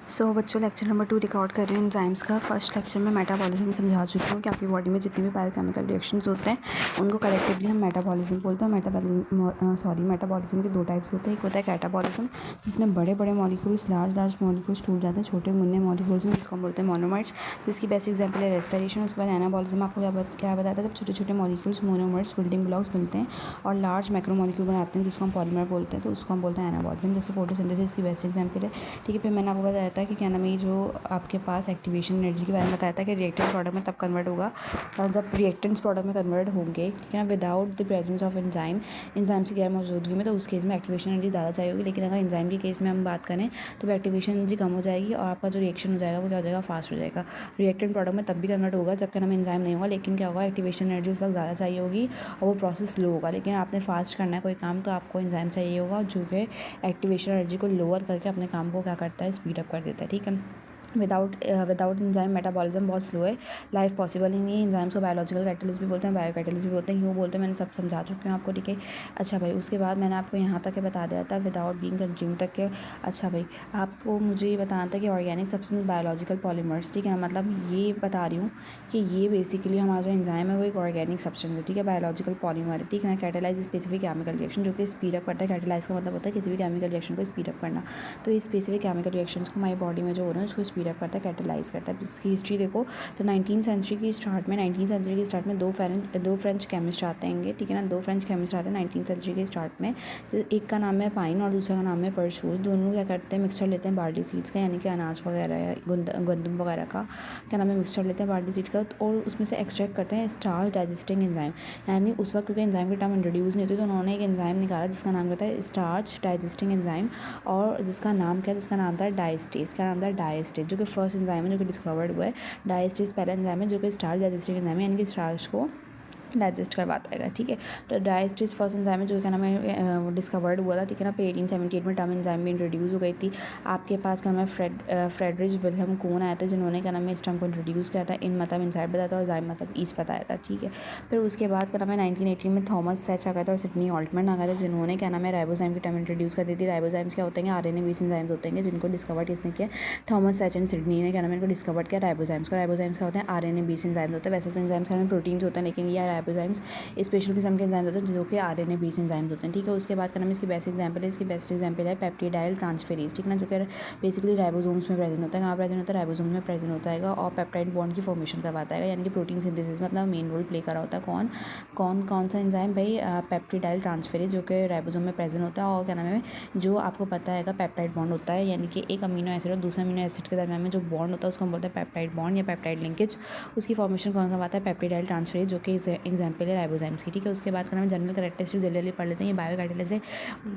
सो बच्चों lecture number 2 record कर रही हूँ एंजाइम्स का। फर्स्ट लेक्चर में मेटाबॉलिज्म समझा चुकी हूँ कि आपकी बॉडी में जितनी भी बायोकेमिकल रिएक्शंस होते हैं उनको कलेक्टिवली हम मेटाबॉलिज्म बोलते हैं। मेटाबॉलिज्म के दो टाइप्स होते हैं। एक होता है कैटाबॉलिज्म जिसमें बड़े बड़े मॉलिक्यूल्स लार्ज मॉलिक्यूल्स टूट जाते हैं छोटे मुन्ने मॉलिक्यूल्स में, जिसको हम बोलते हैं मोनोमर्स, जिसकी बेस्ट एग्जाम्पल है रेस्पिरेशन। उसके बाद एनाबॉलिज्म आपको क्या बताता है, जब छोटे छोटे मॉलिक्यूल्स मोनोमर्स बिल्डिंग ब्लॉक्स मिलते हैं और लार्ज मैक्रोमॉलिक्यूल बनाते हैं जिसको हम पॉलीमर बोलते हैं, तो उसको हम बोलते हैं एनाबॉलिज्म। जैसे फोटोसिंथेसिस की बेस्ट एग्जाम्पल है। ठीक है, फिर मैंने आपको बताया था कि क्या नाम है, जो आपके पास एक्टिवेशन एनर्जी के बारे में बताया था कि रिएक्टेंट प्रोडक्ट में तब कन्वर्ट होगा और जब रिएक्टेंट्स प्रोडक्ट में कन्वर्ट होंगे, ठीक है ना, without the presence of enzyme की गैर मौजूदगी में, तो उस केस में एक्टिवेशन एनर्जी ज़्यादा चाहिए होगी। लेकिन अगर एंजाइम के केस में हम बात करें तो एक्टिवेशन एनर्जी कम हो जाएगी और आपका जो रिएक्शन हो जाएगा वो क्या हो जाएगा, फास्ट हो जाएगा। रिएक्टेंट प्रोडक्ट में तब भी कन्वर्ट होगा जब क्या नाम एंजाइम नहीं होगा, लेकिन क्या होगा, एक्टिवेशन एनर्जी उस वक्त ज़्यादा चाहिए होगी और वो प्रोसेस स्लो होगा। लेकिन आपने फास्ट करना है कोई काम तो आपको एंजाइम चाहिए होगा जो कि एक्टिवेशन एनर्जी को लोअर करके अपने काम को क्या करता है, स्पीड अप कर देता है। ठीक है, विदाउट एंजाइम मेटाबॉलिज्म बहुत स्लो है, लाइफ पॉसिबल ही नहीं है। एंजाइम्स को बायोलॉजिकल कैटलिस्ट भी बोलते हैं, बायो कैटलिस्ट भी बोलते हैं। यूँ बोलते हैं, मैंने सब समझा चुकी हूँ आपको। ठीक है, अच्छा भाई, उसके बाद मैंने आपको यहाँ तक के बता दिया था विदाउट बीइंग कंज्यूम तक के। अच्छा भाई, आपको मुझे ये बताना था कि ऑर्गेनिक सब्सटेंस बायोलॉजिकल पॉलीमर्स, ठीक है ना, मतलब ये बता रही हूँ कि ये बेसिकली हमारा जो एंजाइम है वो एक ऑर्गेनिक सब्सटेंस है, ठीक है, बायोलॉजिकल पॉलीमर है, ठीक है ना। कैटेलाइज स्पेसिफिक केमिकल रिएक्शन जो कि स्पीड अप करता है। कैटेलाइज का मतलब होता है किसी भी केमिकल रिएक्शन को स्पीड अप करना। तो ये स्पेसिफिक केमिकल रिएक्शंस को हमारी बॉडी में जो हो रहे हैं उसको स्पीड अप करता है, कैटेलाइज करता है। इसकी हिस्ट्री देखो तो 19वीं सेंचुरी की स्टार्ट में दो फ्रेंच केमिस्ट आते हैं, ठीक है ना, दो फ्रेंच केमिस्ट आते हैं 19वीं सेंचुरी के स्टार्ट में। एक का नाम है पाइन और दूसरा का नाम है परशूज। दोनों क्या करते हैं, मिक्सचर लेते हैं बार्ली सीड्स का, यानी कि अनाज वगैरह या गंदम वगैरह का क्या नाम है, मिक्सचर लेते हैं बार्ली सीड का और उसमें से एक्सट्रैक्ट करते हैं स्टार्च डाइजेस्टिंग एंजाइम। यानी उस वक्त क्योंकि एंजाइम की टर्म इंट्रोड्यूस नहीं होती तो उन्होंने एक एंजाइम निकाला जिसका नाम रहता है स्टार्च डाइजेस्टिंग एंजाइम और जिसका नाम था डायस्टेज। क्या नाम था, डायस्टेज, जो कि फर्स्ट एंजाइम है जो कि डिस्कवर्ड हुआ है। डायस्टेज पहला एंजाइम है जो कि स्टार्च डाइजेस्टिंग एंजाइम है, यानी कि स्टार्च को डाइजेस्ट करवाता है। ठीक है, तो डायस्टेज फर्स्ट एंजाइम है जो क्या नाम है डिस्कवर्ड हुआ था, ठीक है ना। 1878 में टर्म एंजाइम भी इंट्रोड्यूस हो गई थी। आपके पास क्या नाम है फ्रेडरिच विल्हेम कोन आया था जिन्होंने क्या नाम है इस टर्म को इंट्रोड्यूस किया था। इन मतलब इनसाइड बताया था और जाइम मतलब ईस्ट बताया था। ठीक है, फिर उसके बाद क्या नाम है 1918 में थॉमस सेच आ गया था और सिडनी ऑल्टमैन आ गया था जिन्होंने क्या नाम है राइबोजाइम की टर्म इंट्रोड्यूस कर दी थी। राइबोजाइम्स क्या होते हैं, आरएनए बेस एंजाइम्स होते हैं जिनको डिस्कवर किसने किया, थॉमस सेच एंड सिडनी ने क्या नाम है इनको डिस्कवर किया राइबोजाइम्स को। राइबोजाइम्स क्या होते हैं, आरएनए बेस एंजाइम्स होते हैं। वैसे तो एंजाइम्स में प्रोटीन्स होते हैं लेकिन ये राइबोजाइम्स स्पेशल किस्म के एंजाइम्स होते हैं जो कि आरएनए बेस एंजाइम्स होते हैं। ठीक है, उसके बाद का नाम इसकी बेस्ट एग्जांपल है पेप्टिडाइल ट्रांसफेरेज, ठीक है ना, जो कि बेसिकली राइबोसोम्स में प्रेजेंट होता है। कहाँ प्रेजेंट होता है, राइबोसोम्स में प्रेजेंट होता है और पेप्टाइड बॉन्ड की फॉर्मेशन करवाता है, यानी कि प्रोटीन सिंथेसिस में अपना मेन रोल प्ले करा होता है। कौन सा एंजाइम भाई, पेप्टिडाइल ट्रांसफेरेज, जो कि राइबोसोम में प्रेजेंट होता है। और क्या नाम है, जो आपको पता है पेप्टाइड बॉन्ड होता है, यानी कि एक अमीनो एसिड और दूसरे अमीनो एसिड के दरमियान में जो बॉन्ड होता है उसको हम बोलते हैं पेप्टाइड बॉन्ड या पेप्टाइड लिंकेज। उसकी फॉर्मेशन कौन करवाता है, पेप्टिडाइल ट्रांसफेरेज, जो कि एग्जाम्पल है राइबोजाइम्स की। ठीक है, उसके बाद का नाम जनरल कैरेक्टरिस्टिक जल्दी पढ़ लेते हैं। ये बायो कैटलिस्ट है।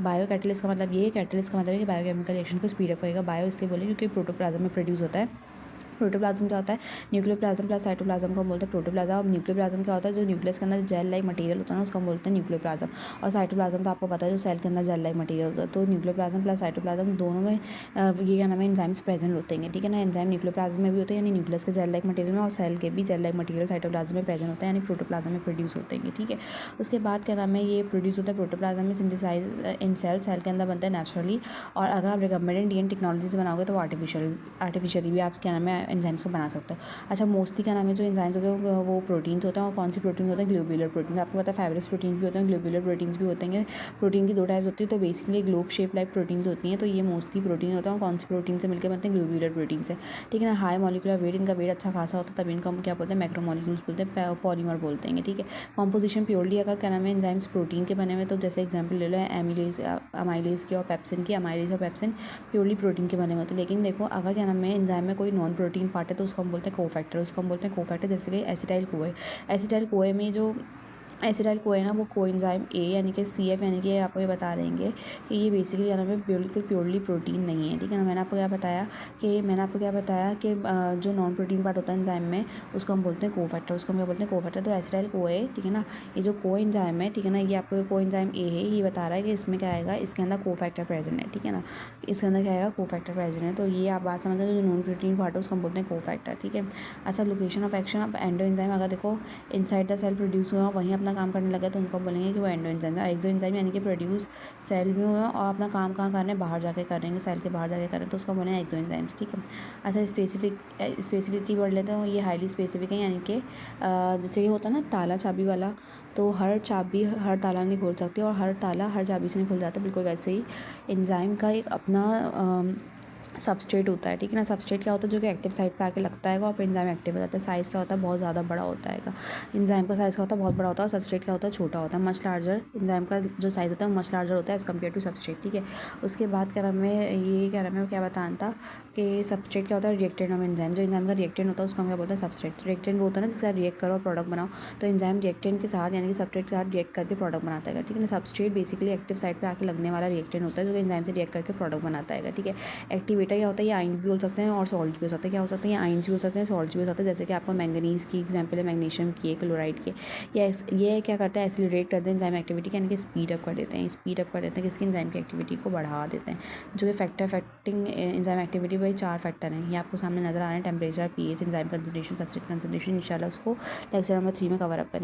बायो कैटलिस्ट का मतलब ये है, कैटलिस्ट का मतलब है कि बायोकेमिकल रिएक्शन को स्पीड अप करेगा। बायो इसलिए बोले क्योंकि प्रोटोप्लाज्म में प्रोड्यूस होता है। प्रोटोप्लाज्म क्या होता है, न्यूक्लियोप्लाज्म प्लस साइटोप्लाज्म को हम बोलते हैं प्रोटोप्लाज्म। अब न्यूक्लियोप्लाज्म क्या होता है, जो न्यूक्लियस के अंदर जेल लाइक मटेरियल होता है ना उसको हम बोलते हैं न्यूक्लियोप्लाज्म। और साइटोप्लाज्म तो आपको पता है जो सेल के अंदर जेल लाइक मटेरियल होता है। तो न्यूक्लियोप्लाज्म प्लस साइटोप्लाज्म दोनों में ये क्या नाम है एंजाइम्स प्रेजेंट होते हैं, ठीक है ना। एंजाइम न्यूक्लियोप्लाज्म में भी होते हैं यानी न्यूक्लियस के जेल लाइक मटेरियल में, और सेल के भी जेल लाइक मटेरियल साइटोप्लाज्म में प्रेजेंट होते हैं यानी प्रोटोप्लाज्म में प्रोड्यूस होते हैं। ठीक है, उसके बाद क्या नाम है ये प्रोड्यूस होता है प्रोटोप्लाज्म में, सिंथेसाइज इन सेल के अंदर बनता है नेचुरली। और अगर आप रिकमेंडेड डीएनए टेक्नोलॉजी से बनाओगे तो आर्टिफिशियली भी आप क्या नाम है एंजाइम्स को बना सकते हो। अच्छा, मोस्टली क्या नाम है जो एंजाइम्स होते हैं वो प्रोटीन्स होते हैं। और कौन सी प्रोटीन होते हैं, ग्लोब्यूलर प्रोटीन। आपको पता है फाइब्रस प्रोटीन्स भी होते हैं, ग्लोब्यूलर प्रोटीन्स भी होते हैं। प्रोटीन की दो टाइप्स होती है, तो basically globe shape like proteins होती हैं, तो ये मोस्टली प्रोटीन होता है। और कौन सी प्रोटीन से मिलकर बनते हैं, ग्लोब्यूलर प्रोटीन से। ठीक है ना, हाई मॉलिकुलर वेट, इनका वेट अच्छा खासा होता है, तभी इनको हम क्या बोलते हैं, मैक्रोमोलिक्यूल्स बोलते हैं, पॉलीमर बोलते हैं। ठीक है, कॉम्पोजिशन प्योरली अगर क्या नाम है एंजाइम्स प्रोटीन के बने हुए, तो जैसे एग्जाम्पल ले लो एमिलेज अमाइलेज की और पेप्सिन की। अमाइलेज और पेप्सिन प्योरली प्रोटीन के बने होते हैं। लेकिन देखो अगर क्या नाम है एंजाइम में कोई नॉन प्रोटीन पार्ट है तो उसको हम बोलते हैं कोफैक्टर। उसको हम बोलते हैं कोफैक्टर, जैसे कि एसिटाइल कोए। एसिटाइल कोए में जो एसिटाइल कोए ना वो कोएंजाइम ए यानी कि CF, यानी कि आपको ये बता देंगे कि ये बेसिकली क्या नाम है बिल्कुल प्योरली प्रोटीन नहीं है। ठीक है ना, मैंने आपको क्या बताया कि जो नॉन प्रोटीन पार्ट होता है एंजाइम में उसको हम बोलते हैं कोफैक्टर। उसको हम क्या बोलते हैं, कोफैक्टर। तो एसिटाइल कोए, ठीक है ना, ये जो कोएंजाइम है, ठीक है ना, ये आपको कोएंजाइम ए है, ये बता रहा है कि इसमें क्या आएगा, इसके अंदर कोफैक्टर प्रेजेंट है। ठीक है ना, इसके अंदर क्या आएगा, कोफैक्टर प्रेजेंट है। तो ये आप बात समझ जो नॉन प्रोटीन पार्ट है उसको हम बोलते हैं कोफैक्टर। ठीक है, अच्छा, location of action of endo enzyme, अगर देखो इनसाइड द सेल प्रोड्यूस हुआ वहीं अपना अपना काम करने लगा तो उनको बोलेंगे कि वो एंडो एंजाइम है। एक्सो एंजाइम यानी कि प्रोड्यूस सेल में हुआ और अपना काम कहाँ कर रहे हैं, बाहर जाके कर रहे हैं, सेल के बाहर जाके कर रहे हैं, तो उसको बोलेंगे एक्सो एंजाइम्स। ठीक है। अच्छा, स्पेसिफिसिटी वर्ड लेते हैं, ये हाईली स्पेसिफिक है, यानी कि जैसे ये होता है ना ताला चाबी वाला, तो हर चाबी हर ताला नहीं खोल सकती और हर ताला हर चाबी से नहीं खुल जाता, बिल्कुल वैसे ही एंजाइम का एक अपना सबस्ट्रेट होता है। ठीक है ना। सबस्ट्रेट क्या होता है, जो कि एक्टिव साइट पे आके लगता है और फिर एंजाइम एक्टिव हो जाता है। साइज़ क्या होता है, बहुत ज़्यादा बड़ा होता है। एंजाइम का साइज़ क्या होता है, बहुत बड़ा होता है, और सबस्ट्रेट क्या होता है, छोटा होता है, मच लार्जर। एंजाइम का जो साइज़ होता है मच लार्जर होता है एज़ कम्पेयर टू सबस्ट्रेट। ठीक है। उसके बाद क्या नाम है, ये क्या नाम है, क्या बताना था कि सबस्ट्रेट क्या होता है, रिएक्टेंट ऑफ एंजाइम। जो एंजाइम का रिएक्टेंट होता है उसको हम क्या बोलते हैं, सबस्ट्रेट। रिएक्टेंट वो होता है ना जिसका रिएक्ट करो और प्रोडक्ट बनाओ, तो एंजाइम रिएक्टेंट के साथ यानी कि सबस्ट्रेट के साथ रिएक्ट करके प्रोडक्ट बनाता है। ठीक है ना। सबस्ट्रेट बेसिकली एक्टिव साइट पे आके लगने वाला रिएक्टेंट होता है जो एंजाइम से रिएक्ट करके प्रोडक्ट बनाता है। ठीक है। एक्टिवेटर क्या होता है, ये आयन भी हो सकते हैं और सॉल्ट भी हो सकते हैं। क्या हो सकते हैं, ये आयन्स भी हो सकते हैं, सॉल्ट भी हो सकते हैं। जैसे कि आपको मैंगनीज़ की एग्जांपल है, मैग्नीशियम की है, क्लोराइड की। ये क्या करता है, एसिलरेट कर देते हैं एंजाइम एक्टिविटी, यानी कि स्पीड अप कर देते हैं, किसकी एंजाइम की एक्टिविटी को बढ़ा देते हैं। जो ये फैक्टर अफेक्टिंग एंजाइम एक्टिविटी, वही 4 फैक्टर हैं, ये आपको सामने नजर आ रहे हैं, temperature, pH, enzyme concentration, substrate concentration. इंशाल्लाह उसको लेक्चर नंबर 3 में कवर अप करें।